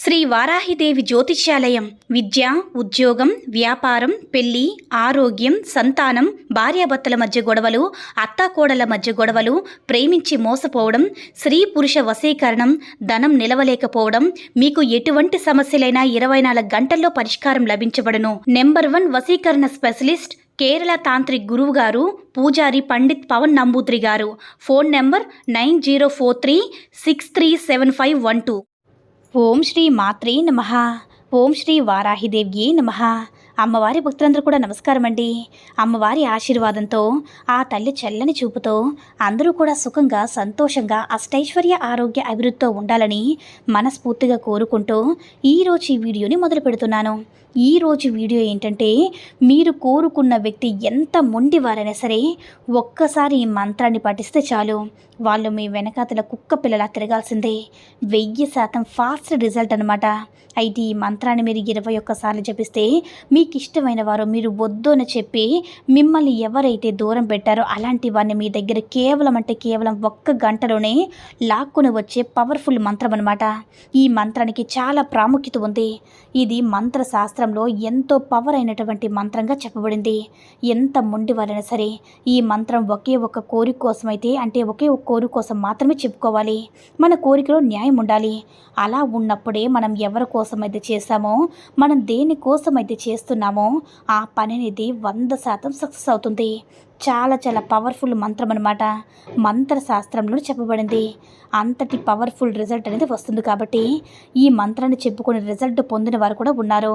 శ్రీ వారాహిదేవి జ్యోతిష్యాలయం విద్య, ఉద్యోగం, వ్యాపారం, పెళ్లి, ఆరోగ్యం, సంతానం, భార్యాభర్తల మధ్య గొడవలు, అత్తాకోడల మధ్య గొడవలు, ప్రేమించి మోసపోవడం, స్త్రీ పురుష వశీకరణం, ధనం నిలవలేకపోవడం, మీకు ఎటువంటి సమస్యలైనా 24 గంటల్లో పరిష్కారం లభించబడును. నెంబర్ 1 వశీకరణ స్పెషలిస్ట్ కేరళ తాంత్రిక్ గురువు గారు పూజారి పండిత్ పవన్ నంబూద్రి గారు. Phone number 9043637512. ఓం శ్రీ మాత్రే నమః. ఓం శ్రీ వారాహిదేవ్యే నమః. అమ్మవారి భక్తులందరూ కూడా నమస్కారం అండి. అమ్మవారి ఆశీర్వాదంతో, ఆ తల్లి చల్లని చూపుతో అందరూ కూడా సుఖంగా, సంతోషంగా, అష్టైశ్వర్య, ఆరోగ్య అభివృద్ధితో ఉండాలని మనస్ఫూర్తిగా కోరుకుంటూ ఈరోజు ఈ వీడియోని మొదలు పెడుతున్నాను. ఈరోజు వీడియో ఏంటంటే, మీరు కోరుకున్న వ్యక్తి ఎంత మొండివారైనా సరే ఒక్కసారి ఈ మంత్రాన్ని పఠిస్తే చాలు, వాళ్ళు మీ వెనకాతల కుక్క పిల్లలా తిరగాల్సిందే. 1000% ఫాస్ట్ రిజల్ట్ అనమాట. అయితే ఈ మంత్రాన్ని మీరు 21 సార్లు జపిస్తే మీకు ఇష్టమైన వారు మీరు వద్దు అని చెప్పి మిమ్మల్ని ఎవరైతే దూరం పెట్టారో అలాంటి వారిని మీ దగ్గర కేవలం 1 గంటలోనే లాక్కుని వచ్చే పవర్ఫుల్ మంత్రం అనమాట. ఈ మంత్రానికి చాలా ప్రాముఖ్యత ఉంది. ఇది మంత్రశాస్త్రంలో ఎంతో పవర్ అయినటువంటి మంత్రంగా చెప్పబడింది. ఎంత మొండివారైనా సరే ఈ మంత్రం ఒకే ఒక కోరిక కోసం అయితే, అంటే ఒకే ఒక కోరిక కోసం మాత్రమే చెప్పుకోవాలి. మన కోరికలో న్యాయం ఉండాలి. అలా ఉన్నప్పుడే మనం ఎవరి కోసం అయితే చేస్తామో, మనం దేనికోసం అయితే చేస్తున్నామో ఆ పని అనేది 100% సక్సెస్ అవుతుంది. చాలా పవర్ఫుల్ మంత్రం అనమాట. మంత్రశాస్త్రంలో చెప్పబడింది. అంతటి పవర్ఫుల్ రిజల్ట్ అనేది వస్తుంది. కాబట్టి ఈ మంత్రాన్ని చెప్పుకుని రిజల్ట్ పొందిన వారు కూడా ఉన్నారు.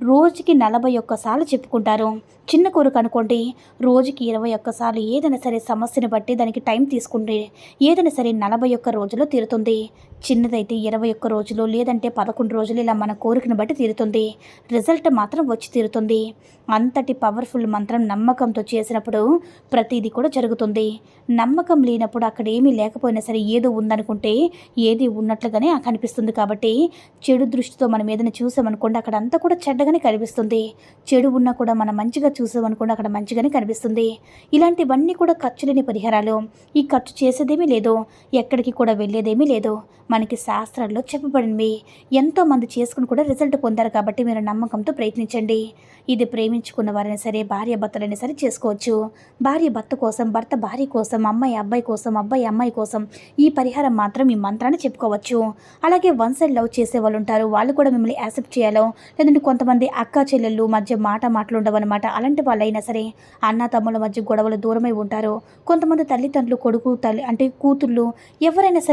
రోజుకి 41 సార్లు చెప్పుకుంటారు. చిన్న కోరిక అనుకోండి, రోజుకి 21 సార్లు ఏదైనా సరే సమస్యను బట్టి దానికి టైం తీసుకుంటే ఏదైనా సరే 41 రోజుల్లో తీరుతుంది. చిన్నదైతే 21 రోజులు, లేదంటే 11 రోజులు, ఇలా మన కోరికను బట్టి తీరుతుంది. రిజల్ట్ మాత్రం వచ్చి తీరుతుంది. అంతటి పవర్ఫుల్ మంత్రం నమ్మకంతో చేసినప్పుడు ప్రతిదీ కూడా జరుగుతుంది. నమ్మకం లేనప్పుడు అక్కడ ఏమీ లేకపోయినా సరే ఏదో ఉందనుకుంటే ఏది ఉన్నట్లుగానే కనిపిస్తుంది. కాబట్టి చెడు దృష్టితో మనం ఏదైనా చూసామనుకోండి, అక్కడ అంతా కూడా చెడ్డగానే కనిపిస్తుంది. చెడు ఉన్నా కూడా మనం మంచిగా చూసామనుకోండి, అక్కడ మంచిగానే కనిపిస్తుంది. ఇలాంటివన్నీ కూడా ఖర్చు లేని పరిహారాలు. ఈ ఖర్చు చేసేదేమీ లేదు, ఎక్కడికి కూడా వెళ్ళేదేమీ లేదు. మనకి శాస్త్రాల్లో చెప్పబడింది. ఎంతోమంది చేసుకుని కూడా రిజల్ట్ పొందారు. కాబట్టి మీరు నమ్మకంతో ప్రయత్నించండి. ఇది ప్రేమించుకున్న వారైనా సరే, భార్య భర్తలైనా సరే చేసుకోవచ్చు. భార్య భర్త కోసం, భర్త భార్య కోసం, అమ్మాయి అబ్బాయి కోసం, అబ్బాయి అమ్మాయి కోసం ఈ పరిహారం మాత్రం ఈ మంత్రాన్ని చెప్పుకోవచ్చు. అలాగే వన్ సైడ్ లవ్ చేసే వాళ్ళు ఉంటారు, వాళ్ళు కూడా మిమ్మల్ని యాక్సెప్ట్ చేయాలో, లేదంటే కొంతమంది అక్క చెల్లెళ్ళు మధ్య మాటలు ఉండవన్నమాట. అలాంటి వాళ్ళైనా సరే, అన్న తమ్ముల మధ్య గొడవలు దూరమై ఉంటారు. కొంతమంది తల్లిదండ్రులు, కొడుకు తల్లి అంటే కూతుళ్ళు, ఎవరైనా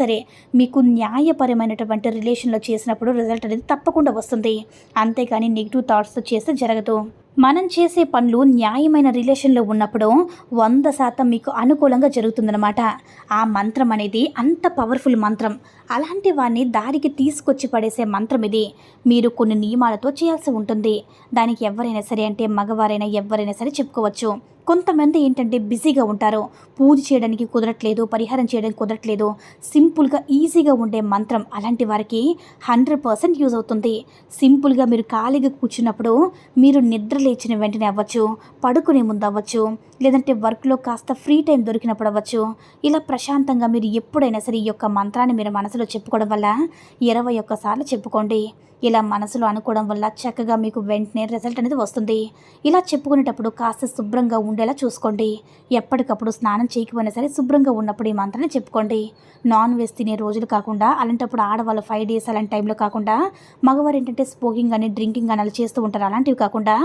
సరే మీకు న్యాయపరమైనటువంటి రిలేషన్లో చేసినప్పుడు రిజల్ట్ అనేది తప్పకుండా వస్తుంది. అంతేకాని నెగిటివ్ థాట్స్తో చేస్తే జరగదు. మనం చేసే పనులు న్యాయమైన రిలేషన్లో ఉన్నప్పుడు 100% మీకు అనుకూలంగా జరుగుతుందన్నమాట. ఆ మంత్రం అనేది అంత పవర్ఫుల్ మంత్రం. అలాంటి వాడిని దారికి తీసుకొచ్చి పడేసే మంత్రం ఇది. మీరు కొన్ని నియమాలతో చేయాల్సి ఉంటుంది. దానికి ఎవరైనా సరే, అంటే మగవారైనా ఎవరైనా సరే చెప్పుకోవచ్చు. కొంతమంది ఏంటంటే బిజీగా ఉంటారు, పూజ చేయడానికి కుదరట్లేదు, పరిహారం చేయడానికి కుదరట్లేదు. సింపుల్గా ఈజీగా ఉండే మంత్రం అలాంటి వారికి 100% యూజ్ అవుతుంది. సింపుల్గా మీరు ఖాళీగా కూర్చున్నప్పుడు, మీరు నిద్ర లేచిన వెంటనే అవ్వచ్చు, పడుకునే ముందు అవ్వచ్చు, లేదంటే వర్క్లో కాస్త ఫ్రీ టైం దొరికినప్పుడు అవ్వచ్చు, ఇలా ప్రశాంతంగా మీరు ఎప్పుడైనా సరే ఈ యొక్క మంత్రాన్ని మీరు మనసులో చెప్పుకోవడం వల్ల 21 సార్లు చెప్పుకోండి. ఇలా మనసులో అనుకోవడం వల్ల చక్కగా మీకు వెంటనే రిజల్ట్ అనేది వస్తుంది. ఇలా చెప్పుకునేటప్పుడు కాస్త శుభ్రంగా ఉండేలా చూసుకోండి. ఎప్పటికప్పుడు స్నానం చేయకపోయినా సరే శుభ్రంగా ఉన్నప్పుడు ఈ మంత్రాన్ని చెప్పుకోండి. నాన్ వెజ్ తినే రోజులు కాకుండా, అలాంటప్పుడు ఆడవాళ్ళు 5 days అలాంటి టైంలో కాకుండా, మగవారు ఏంటంటే స్మోకింగ్ అని, డ్రింకింగ్ అని అలా చేస్తూ ఉంటారు. అలాంటివి కాకుండా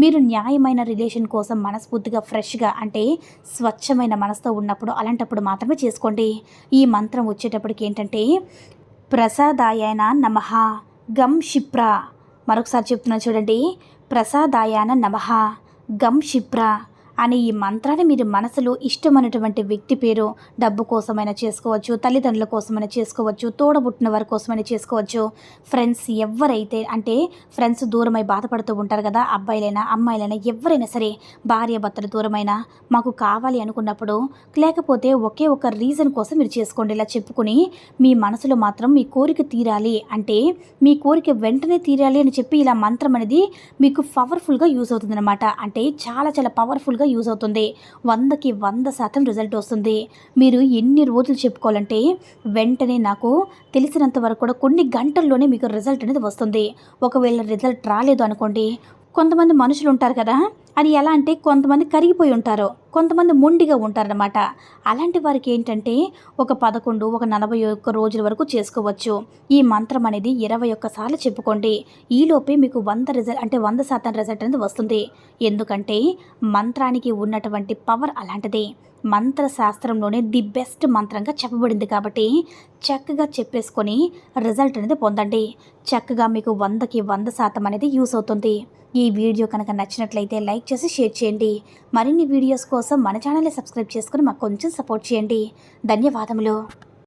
మీరు న్యాయమైన రిలేషన్ కోసం మనస్ఫూర్తిగా ఫ్రెష్గా, అంటే స్వచ్ఛమైన మనసుతో ఉన్నప్పుడు, అలాంటప్పుడు మాత్రమే చేసుకోండి. ఈ మంత్రం వచ్చేటప్పటికి ఏంటంటే, ప్రసాదాయన నమః గం క్షిప్ర. మరొకసారి చెప్తున్నాను చూడండి, ప్రసాదాయన నమః గం క్షిప్ర అనే ఈ మంత్రాన్ని మీరు మనసులో ఇష్టమైనటువంటి వ్యక్తి పేరు, డబ్బు కోసమైనా చేసుకోవచ్చు, తల్లిదండ్రుల కోసమైనా చేసుకోవచ్చు, తోడబుట్టిన వారి కోసమైనా చేసుకోవచ్చు. ఫ్రెండ్స్ ఎవరైతే, అంటే ఫ్రెండ్స్ దూరమై బాధపడుతూ ఉంటారు కదా, అబ్బాయిలైనా అమ్మాయిలైనా ఎవరైనా సరే, భార్య భర్తలు దూరమైనా మాకు కావాలి అనుకున్నప్పుడు, లేకపోతే ఒకే ఒక రీజన్ కోసం మీరు చేసుకోండి. ఇలా చెప్పుకుని మీ మనసులో మాత్రం మీ కోరిక తీరాలి, అంటే మీ కోరిక వెంటనే తీరాలి అని చెప్పి ఇలా మంత్రం అనేది మీకు పవర్ఫుల్గా యూజ్ అవుతుందన్నమాట. అంటే చాలా పవర్ఫుల్గా సూపర్గా యూజ్ అవుతుంది. 100కి 100% రిజల్ట్ వస్తుంది. మీరు ఎన్ని రోజులు చెప్పుకోవాలంటే వెంటనే నాకు తెలిసినంత వరకు కూడా కొన్ని గంటల్లోనే మీకు రిజల్ట్ అనేది వస్తుంది. ఒకవేళ రిజల్ట్ రాలేదు అనుకోండి, కొంతమంది మనుషులు ఉంటారు కదా, అది ఎలా అంటే కొంతమంది కరిగిపోయి ఉంటారు, కొంతమంది మొండిగా ఉంటారనమాట. అలాంటి వారికి ఏంటంటే ఒక 11, ఒక 41 రోజుల వరకు చేసుకోవచ్చు. ఈ మంత్రం అనేది 21 సార్లు చెప్పుకోండి. ఈలోపే మీకు 100% రిజల్ట్ అనేది వస్తుంది. ఎందుకంటే మంత్రానికి ఉన్నటువంటి పవర్ అలాంటిది. మంత్రశాస్త్రంలోనే ది బెస్ట్ మంత్రంగా చెప్పబడింది కాబట్టి చక్కగా చెప్పేసుకొని రిజల్ట్ అనేది పొందండి. చక్కగా మీకు 100కి 100% అనేది యూస్ అవుతుంది. ఈ వీడియో కనుక నచ్చినట్లయితే లైక్ చేసి షేర్ చేయండి. మరిన్ని వీడియోస్ కోసం మన ఛానల్ని సబ్స్క్రైబ్ చేసుకుని మాకు కొంచెం సపోర్ట్ చేయండి. ధన్యవాదములు.